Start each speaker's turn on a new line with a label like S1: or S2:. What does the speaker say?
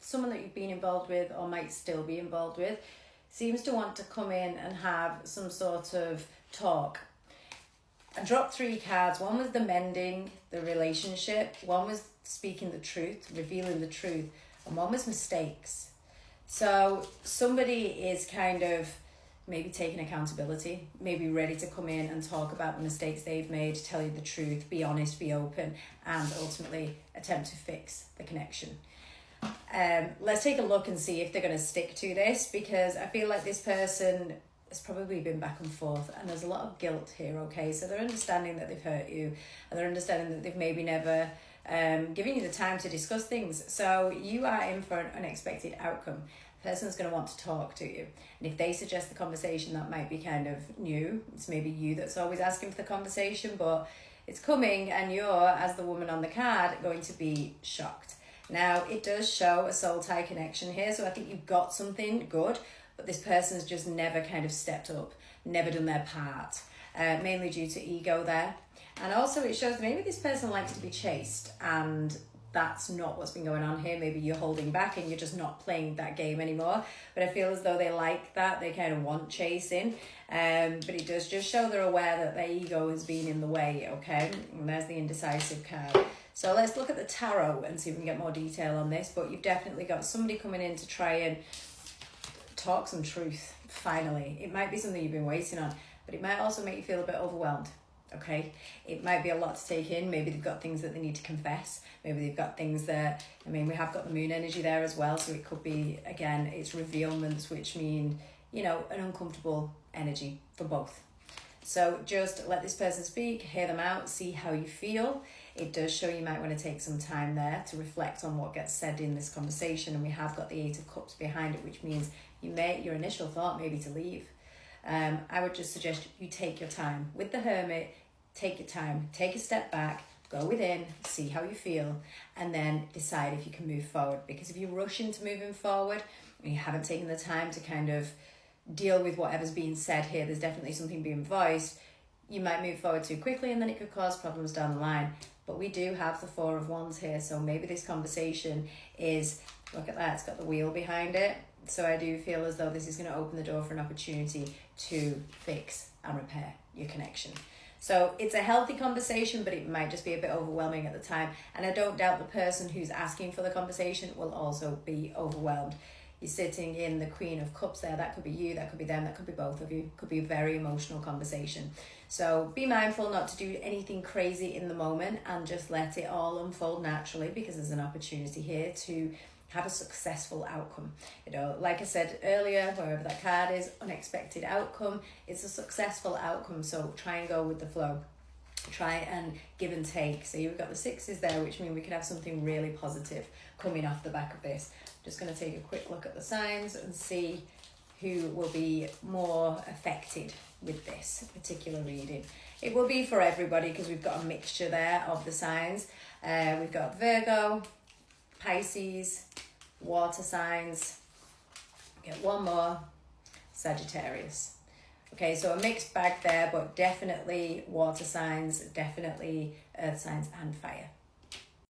S1: someone that you've been involved with or might still be involved with, seems to want to come in and have some sort of talk. I dropped 3 cards. One was the mending the relationship, one was speaking the truth, revealing the truth, and one was mistakes. So somebody is kind of maybe taking accountability, maybe ready to come in and talk about the mistakes they've made, tell you the truth, be honest, be open, and ultimately attempt to fix the connection. Let's take a look and see if they're going to stick to this, because I feel like this person has probably been back and forth, and there's a lot of guilt here, okay? So they're understanding that they've hurt you, and they're understanding that they've maybe never given you the time to discuss things. So you are in for an unexpected outcome. The person's going to want to talk to you. And if they suggest the conversation, that might be kind of new. It's maybe you that's always asking for the conversation, but it's coming, and you're, as the woman on the card, going to be shocked. Now, it does show a soul tie connection here, so I think you've got something good, but this person's just never kind of stepped up, never done their part, mainly due to ego there. And also it shows maybe this person likes to be chased, and that's not what's been going on here. Maybe you're holding back and you're just not playing that game anymore. But I feel as though they like that. They kind of want chasing. But it does just show they're aware that their ego has been in the way, okay? And there's the indecisive card. So let's look at the tarot and see if we can get more detail on this. But you've definitely got somebody coming in to try and talk some truth, finally. It might be something you've been waiting on, but it might also make you feel a bit overwhelmed. Okay, it might be a lot to take in. Maybe they've got things that they need to confess. Maybe they've got things that, I mean, we have got the moon energy there as well. So it could be, again, it's revealments, which mean, you know, an uncomfortable energy for both. So just let this person speak, hear them out, see how you feel. It does show you might want to take some time there to reflect on what gets said in this conversation. And we have got the 8 of Cups behind it, which means your initial thought may be to leave. I would just suggest you take your time. With the Hermit, take your time, take a step back, go within, see how you feel, and then decide if you can move forward. Because if you rush into moving forward and you haven't taken the time to kind of deal with whatever's being said here, there's definitely something being voiced, you might move forward too quickly and then it could cause problems down the line. But we do have the 4 of Wands here, so maybe this conversation is, look at that, it's got the wheel behind it. So I do feel as though this is going to open the door for an opportunity to fix and repair your connection. So it's a healthy conversation, but it might just be a bit overwhelming at the time. And I don't doubt the person who's asking for the conversation will also be overwhelmed. You're sitting in the Queen of Cups there. That could be you, that could be them, that could be both of you. It could be a very emotional conversation. So be mindful not to do anything crazy in the moment and just let it all unfold naturally, because there's an opportunity here to have a successful outcome. You know, like I said earlier, wherever that card is, unexpected outcome, it's a successful outcome. So try and go with the flow. Try and give and take. So you've got the 6s there, which mean we could have something really positive coming off the back of this. Just going to take a quick look at the signs and see who will be more affected with this particular reading. It will be for everybody because we've got a mixture there of the signs. We've got Virgo, Pisces, water signs, get one more, Sagittarius. Okay, so a mixed bag there, but definitely water signs, definitely earth signs and fire.